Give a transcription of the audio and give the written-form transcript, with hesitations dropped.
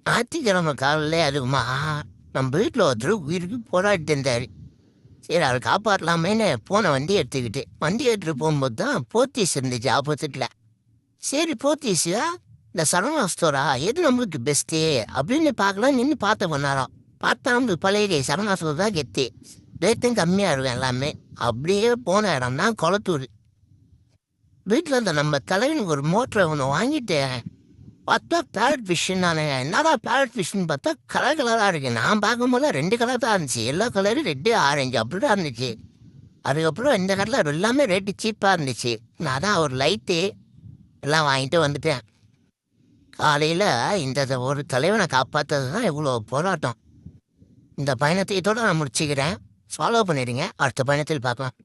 ஞாயிற்றுக்கிழமை காலையில அதுவுமா நம்ம வீட்டில் ஒருத்தர் உயிருக்கு போராடிட்டு இருந்தார். சரி அவர் காப்பாற்றலாமேன்னு போன வண்டி எடுத்துகிட்டு போகும்போது தான் போத்தீஸ் இருந்துச்சு ஆப்போசிட்டில். சரி போத்தீஸா இந்த சரவணா ஸ்டோரா எது நம்மளுக்கு பெஸ்ட்டு அப்படின்னு பார்க்கலாம் நின்று பார்த்த பண்ணாராம். பார்த்தா நம்மளுக்கு பழைய சரவணா ஸ்டோர் தான் கெத்து, ரேட்டும் கம்மியாக இருக்கும் எல்லாமே. அப்படியே போன இடம் தான் கொளத்தூர். வீட்டில் இருந்த நம்ம தலைவனுக்கு ஒரு மோட்டரை ஒன்று வாங்கிட்டு பார்த்தா பேரட் ஃபிஷ்ஷு. நான் என்னடா பேரட் ஃபிஷ்ஷுன்னு பார்த்தா கலர் கலராக இருக்கு. நான் பார்க்கும்போது 2 கலர் தான் இருந்துச்சு, எல்லோ கலரு ரெட்டு ஆரஞ்சு அப்படி தான் இருந்துச்சு. அதுக்கப்புறம் இந்த கலர் எல்லாமே ரேட்டு சீப்பாக இருந்துச்சு. நான் தான் ஒரு லைட்டு எல்லாம் வாங்கிட்டு வந்துட்டேன். காலையில் இந்த ஒரு தலைவனை காப்பாற்றுறது தான் இவ்வளோ போராட்டம். இந்த பயணத்தை இதோட நான் முடிச்சுக்கிறேன். ஃபாலோ பண்ணிடுங்க, அடுத்த பயணத்தில் பார்க்கலாம்.